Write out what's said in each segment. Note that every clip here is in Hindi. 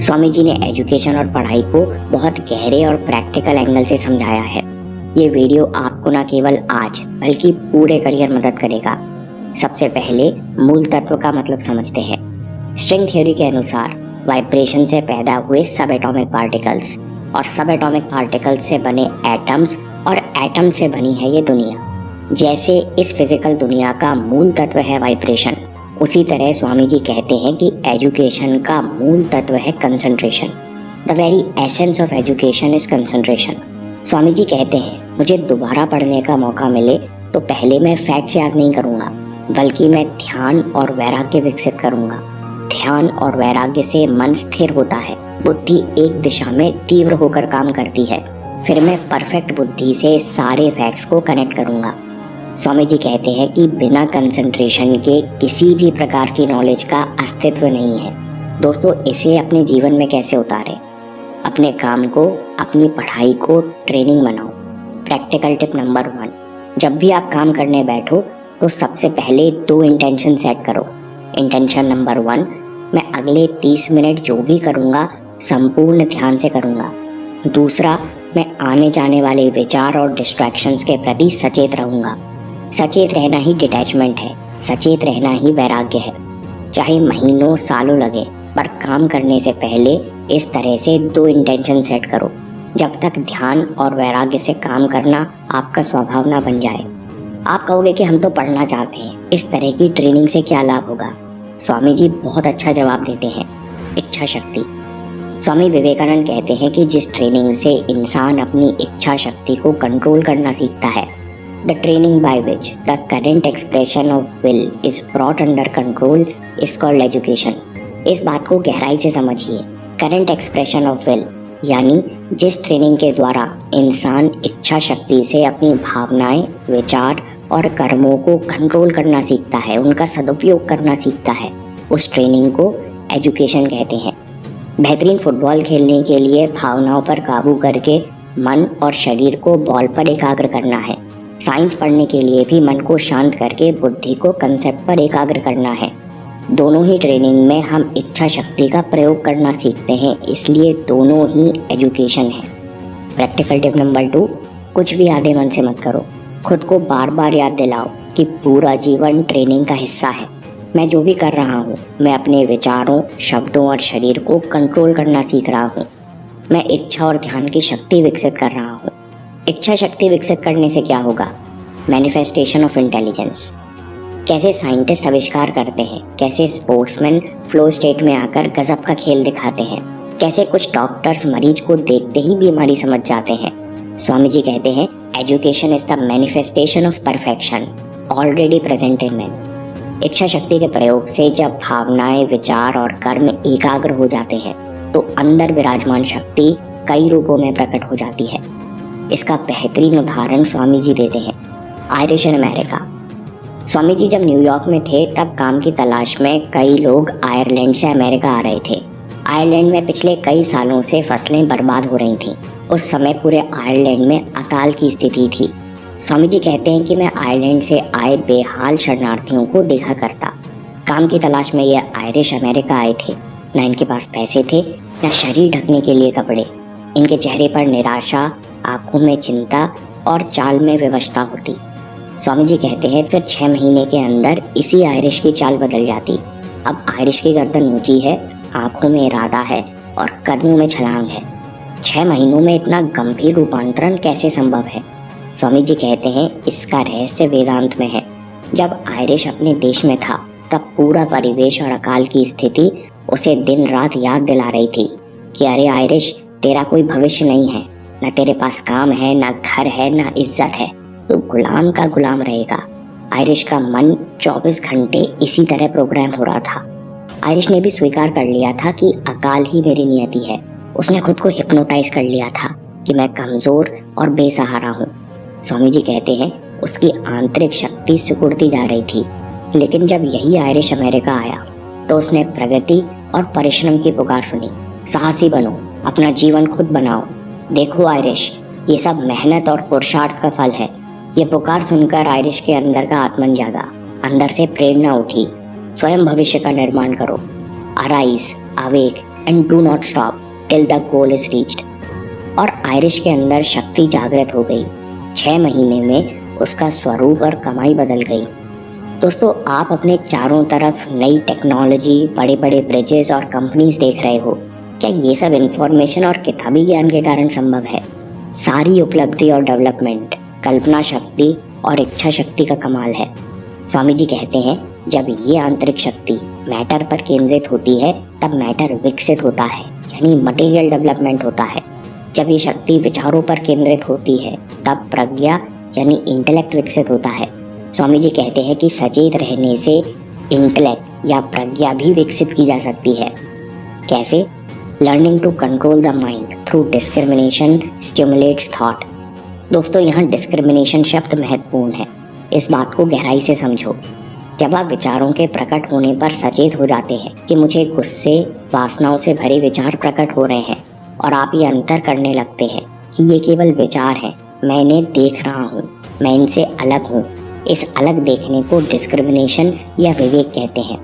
स्वामी जी ने एजुकेशन और पढ़ाई को बहुत गहरे और प्रैक्टिकल एंगल से समझाया है। ये वीडियो आपको न केवल आज बल्कि पूरे करियर मदद करेगा। सबसे पहले मूल तत्व का मतलब समझते हैं। स्ट्रिंग थ्योरी के अनुसार वाइब्रेशन से पैदा हुए सब एटॉमिक पार्टिकल्स और सब एटॉमिक पार्टिकल्स से बने एटम्स और एटम से बनी है ये दुनिया। जैसे इस फिजिकल दुनिया का मूल तत्व है वाइब्रेशन, उसी तरह स्वामी जी कहते हैं कि एजुकेशन का मूल तत्व है concentration. The very essence of education is concentration. Swami ji कहते हैं मुझे दोबारा पढ़ने का मौका मिले तो पहले मैं फैक्ट्स याद नहीं करूँगा, बल्कि मैं ध्यान और वैराग्य विकसित करूँगा। ध्यान और वैराग्य से मन स्थिर होता है, बुद्धि एक दिशा में तीव्र होकर काम करती है। फिर मैं परफेक्ट बुद्धि से सारे फैक्ट्स को कनेक्ट करूँगा। स्वामी जी कहते हैं कि बिना कंसंट्रेशन के किसी भी प्रकार की नॉलेज का अस्तित्व नहीं है। दोस्तों, इसे अपने जीवन में कैसे उतारें? अपने काम को, अपनी पढ़ाई को ट्रेनिंग बनाओ। प्रैक्टिकल टिप नंबर 1, जब भी आप काम करने बैठो तो सबसे पहले 2 इंटेंशन सेट करो। इंटेंशन नंबर 1, मैं अगले 30 मिनट जो भी करूँगा संपूर्ण ध्यान से करूँगा। दूसरा, मैं आने जाने वाले विचार और डिस्ट्रैक्शंस के प्रति सचेत रहूँगा। सचेत रहना ही डिटैचमेंट है, सचेत रहना ही वैराग्य है। चाहे महीनों सालों लगे, पर काम करने से पहले इस तरह से 2 इंटेंशन सेट करो, जब तक ध्यान और वैराग्य से काम करना आपका स्वभाव ना बन जाए। आप कहोगे कि हम तो पढ़ना चाहते हैं, इस तरह की ट्रेनिंग से क्या लाभ होगा? स्वामी जी बहुत अच्छा जवाब देते हैं, इच्छा शक्ति। स्वामी विवेकानंद कहते हैं कि जिस ट्रेनिंग से इंसान अपनी इच्छा शक्ति को कंट्रोल करना सीखता है, the training by which the current expression of will is brought under control is called education. इस बात को गहराई से समझिए। करेंट एक्सप्रेशन ऑफ विल यानी जिस ट्रेनिंग के द्वारा इंसान इच्छा शक्ति से अपनी भावनाएं, विचार और कर्मों को कंट्रोल करना सीखता है, उनका सदुपयोग करना सीखता है, उस ट्रेनिंग को एजुकेशन कहते हैं। बेहतरीन फुटबॉल खेलने के लिए भावनाओं पर काबू करके मन और शरीर को बॉल पर एकाग्र करना है। साइंस पढ़ने के लिए भी मन को शांत करके बुद्धि को कंसेप्ट पर एकाग्र करना है। दोनों ही ट्रेनिंग में हम इच्छा शक्ति का प्रयोग करना सीखते हैं, इसलिए दोनों ही एजुकेशन है। प्रैक्टिकल टिप नंबर 2, कुछ भी आधे मन से मत करो। खुद को बार बार याद दिलाओ कि पूरा जीवन ट्रेनिंग का हिस्सा है। मैं जो भी कर रहा हूँ, मैं अपने विचारों, शब्दों और शरीर को कंट्रोल करना सीख रहा हूँ। मैं इच्छा और ध्यान की शक्ति विकसित कर रहा हूँ। इच्छा शक्ति विकसित करने से क्या होगा? Manifestation of intelligence. कैसे साइंटिस्ट आविष्कार करते हैं, कैसे स्पोर्ट्समैन फ्लो स्टेट में आकर गजब का खेल दिखाते हैं, कैसे कुछ डॉक्टर्स मरीज को देखते ही बीमारी समझ जाते हैं। स्वामी जी कहते हैं education is the manifestation of perfection already present in man. इच्छा शक्ति के प्रयोग से जब भावनाएं, विचार और कर्म एकाग्र हो जाते हैं तो अंदर विराजमान शक्ति कई रूपों में प्रकट हो जाती है। इसका बेहतरीन उदाहरण स्वामी जी देते हैं, Irish in America. Swami ji जब न्यूयॉर्क में थे तब काम की तलाश में कई लोग आयरलैंड से अमेरिका आ रहे थे। आयरलैंड में पिछले कई सालों से फसलें बर्बाद हो रही थीं। उस समय पूरे आयरलैंड में अकाल की स्थिति थी। स्वामी जी कहते हैं कि मैं आयरलैंड से आए बेहाल शरणार्थियों को देखा करता। काम की तलाश में ये आयरिश अमेरिका आए थे। न इनके पास पैसे थे, न शरीर ढकने के लिए कपड़े। इनके चेहरे पर निराशा, आंखों में चिंता और चाल में विवशता होती। स्वामी जी कहते हैं फिर 6 महीने के अंदर इसी आयरिश की चाल बदल जाती। अब आयरिश की गर्दन ऊंची है, आंखों में इरादा है और कदमों में छलांग है। 6 महीनों में इतना गंभीर रूपांतरण कैसे संभव है? स्वामी जी कहते हैं इसका रहस्य वेदांत में है। जब आयरिश अपने देश में था तब पूरा परिवेश और अकाल की स्थिति उसे दिन रात याद दिला रही थी कि अरे आयरिश, तेरा कोई भविष्य नहीं है, न तेरे पास काम है, न घर है, न इज्जत है, तो गुलाम का गुलाम रहेगा। आयरिश का मन 24 घंटे इसी तरह प्रोग्राम हो रहा था। आयरिश ने भी स्वीकार कर लिया था कि अकाल ही मेरी नियति है। उसने खुद को हिप्नोटाइज कर लिया था कि मैं कमजोर और बेसहारा हूँ। स्वामी जी कहते हैं उसकी आंतरिक शक्ति सिकुड़ती जा रही थी। लेकिन जब यही आयरिश अमेरिका आया तो उसने प्रगति और परिश्रम की पुकार सुनी। साहसी बनो, अपना जीवन खुद बनाओ। देखो आयरिश, ये सब मेहनत और पुरुषार्थ का फल है। ये पुकार सुनकर आयरिश के अंदर का आत्मन जागा, अंदर से प्रेरणा उठी। स्वयं भविष्य का निर्माण करो। Arise, awake, and do not stop till the goal is reached. और आयरिश के अंदर शक्ति जागृत हो गई। 6 महीने में उसका स्वरूप और कमाई बदल गई। दोस्तों, आप अपने चारों तरफ नई टेक्नोलॉजी, बड़े बड़े ब्रिजेस और कंपनीज देख रहे हो। क्या ये सब इंफॉर्मेशन और किताबी ज्ञान के कारण संभव है? सारी उपलब्धि और डेवलपमेंट कल्पना शक्ति और इच्छा शक्ति का कमाल है। स्वामी जी कहते हैं, जब ये आंतरिक शक्ति मैटर पर केंद्रित होती है तब मैटर विकसित होता है, यानी मटेरियल डेवलपमेंट होता है। जब ये शक्ति विचारों पर केंद्रित होती है तब प्रज्ञा यानी इंटेलेक्ट विकसित होता है। स्वामी जी कहते हैं कि सचेत रहने से इंटेलेक्ट या प्रज्ञा भी विकसित की जा सकती है। कैसे? Learning to control the mind through discrimination stimulates thought. दोस्तों, यहाँ डिस्क्रिमिनेशन शब्द महत्वपूर्ण है। इस बात को गहराई से समझो। जब आप विचारों के प्रकट होने पर सचेत हो जाते हैं कि मुझे गुस्से, वासनाओं से भरे विचार प्रकट हो रहे हैं, और आप ये अंतर करने लगते हैं कि ये केवल विचार हैं, मैं इन्हें देख रहा हूँ, मैं इनसे अलग हूँ। इस अलग देखने को डिस्क्रिमिनेशन या विवेक कहते हैं।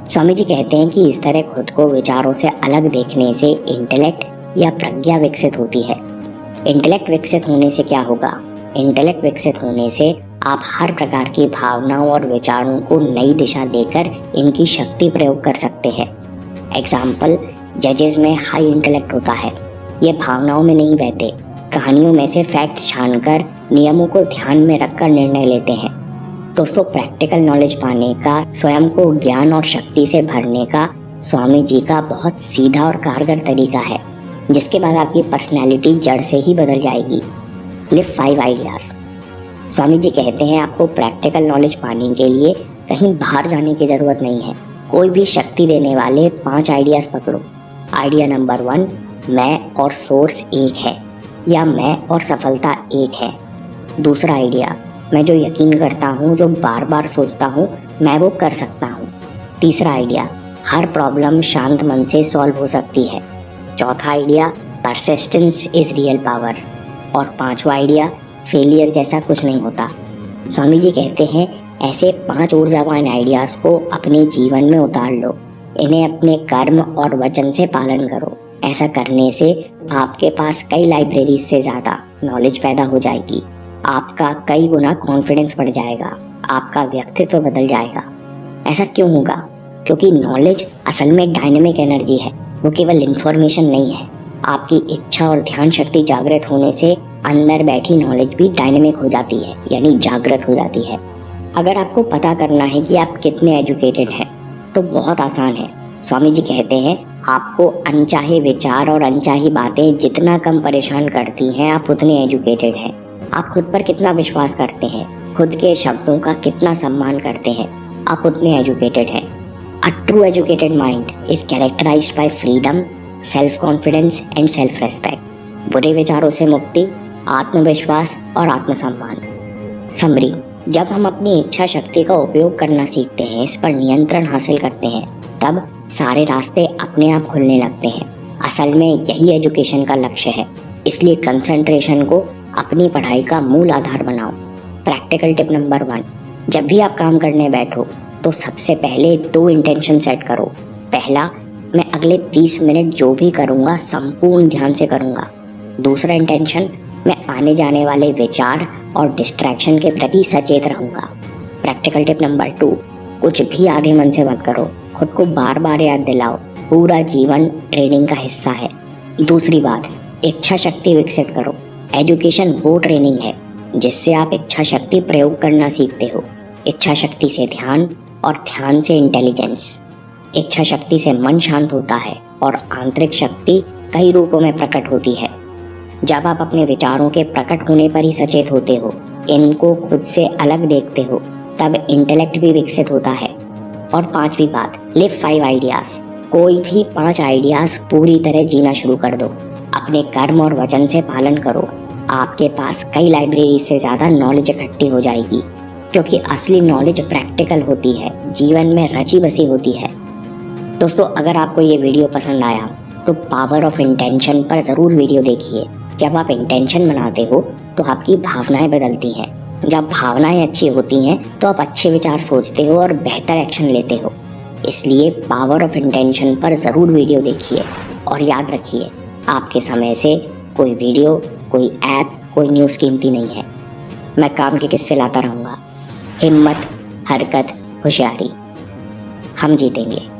स्वामी जी कहते हैं कि इस तरह खुद को विचारों से अलग देखने से इंटेलेक्ट या प्रज्ञा विकसित होती है। इंटेलेक्ट विकसित होने से क्या होगा? इंटेलेक्ट विकसित होने से आप हर प्रकार की भावनाओं और विचारों को नई दिशा देकर इनकी शक्ति प्रयोग कर सकते हैं। एग्जाम्पल, जजेस में हाई इंटेलेक्ट होता है। ये भावनाओं में नहीं बहते, कहानियों में से फैक्ट्स छानकर नियमों को ध्यान में रखकर निर्णय लेते हैं। दोस्तों, प्रैक्टिकल नॉलेज पाने का, स्वयं को ज्ञान और शक्ति से भरने का स्वामी जी का बहुत सीधा और कारगर तरीका है, जिसके बाद आपकी पर्सनैलिटी जड़ से ही बदल जाएगी। Live 5 ideas. स्वामी जी कहते हैं, आपको प्रैक्टिकल नॉलेज पाने के लिए कहीं बाहर जाने की जरूरत नहीं है। कोई भी शक्ति देने वाले 5 आइडियाज पकड़ो। आइडिया नंबर 1, मैं और सोर्स एक है, या मैं और सफलता एक है। दूसरा आइडिया, मैं जो यकीन करता हूँ, जो बार बार सोचता हूँ, मैं वो कर सकता हूँ। तीसरा आइडिया, हर प्रॉब्लम शांत मन से सॉल्व हो सकती है। चौथा idea, persistence is real power. और 5वां आइडिया, फेलियर जैसा कुछ नहीं होता। स्वामी जी कहते हैं, ऐसे 5 ऊर्जावान आइडियाज़ को अपने जीवन में उतार लो। इन्हें अपने कर्म और वचन से पालन करो। ऐसा करने से आपके पास कई लाइब्रेरीज से ज़्यादा नॉलेज पैदा हो जाएगी। आपका कई गुना कॉन्फिडेंस बढ़ जाएगा, आपका व्यक्तित्व बदल जाएगा। ऐसा क्यों होगा? क्योंकि नॉलेज असल में डायनेमिक एनर्जी है, वो केवल इंफॉर्मेशन नहीं है। आपकी इच्छा और ध्यान शक्ति जागृत होने से अंदर बैठी नॉलेज भी डायनेमिक हो जाती है, यानी जागृत हो जाती है। अगर आपको पता करना है कि आप कितने एजुकेटेड हैं तो बहुत आसान है। स्वामी जी कहते हैं, आपको अनचाहे विचार और अनचाही बातें जितना कम परेशान करती हैं, आप उतने एजुकेटेड हैं। आप खुद पर कितना विश्वास करते हैं, खुद के शब्दों का कितना सम्मान करते हैं, आप उतने एजुकेटेड हैं। A true educated mind is characterised by freedom, self confidence and self respect. बुरे विचारों से मुक्ति, आत्मविश्वास और आत्मसम्मान। समरी, जब हम अपनी इच्छा शक्ति का उपयोग करना सीखते हैं, इस पर नियंत्रण हासिल करते हैं, तब सारे रास्ते अपने आप खुलने लगते हैं। असल में यही एजुकेशन का लक्ष्य है। इसलिए कंसंट्रेशन को अपनी पढ़ाई का मूल आधार बनाओ। प्रैक्टिकल टिप नंबर 1, जब भी आप काम करने बैठो तो सबसे पहले 2 इंटेंशन सेट करो। पहला, मैं अगले 30 मिनट जो भी करूँगा संपूर्ण ध्यान से करूँगा। दूसरा इंटेंशन, मैं आने जाने वाले विचार और डिस्ट्रैक्शन के प्रति सचेत रहूँगा। प्रैक्टिकल टिप नंबर 2, कुछ भी आधे मन से मत करो, खुद को बार बार याद दिलाओ, पूरा जीवन ट्रेनिंग का हिस्सा है। दूसरी बात, इच्छा शक्ति विकसित करो। एजुकेशन वो ट्रेनिंग है जिससे आप इच्छा शक्ति प्रयोग करना सीखते हो। इच्छा शक्ति से ध्यान और ध्यान से इंटेलिजेंस। इच्छा शक्ति से मन शांत होता है और आंतरिक शक्ति कई रूपों में प्रकट होती है। जब आप अपने विचारों के प्रकट होने पर ही सचेत होते हो, इनको खुद से अलग देखते हो, तब इंटेलेक्ट भी विकसित होता है। और 5वीं बात, लिव 5 आइडियाज। कोई भी 5 आइडियाज पूरी तरह जीना शुरू कर दो। अपने कर्म और वचन से पालन करो। आपके पास कई लाइब्रेरी से ज़्यादा नॉलेज इकट्ठी हो जाएगी, क्योंकि असली नॉलेज प्रैक्टिकल होती है, जीवन में रची बसी होती है। दोस्तों, अगर आपको ये वीडियो पसंद आया तो पावर ऑफ इंटेंशन पर ज़रूर वीडियो देखिए। जब आप इंटेंशन बनाते हो तो आपकी भावनाएं बदलती हैं। जब भावनाएं अच्छी होती हैं तो आप अच्छे विचार सोचते हो और बेहतर एक्शन लेते हो। इसलिए पावर ऑफ इंटेंशन पर ज़रूर वीडियो देखिए और याद रखिए, आपके समय से कोई वीडियो, कोई ऐप, कोई न्यूज़ कीमती नहीं है। मैं काम के किस्से लाता रहूँगा। हिम्मत, हरकत, होशियारी, हम जीतेंगे।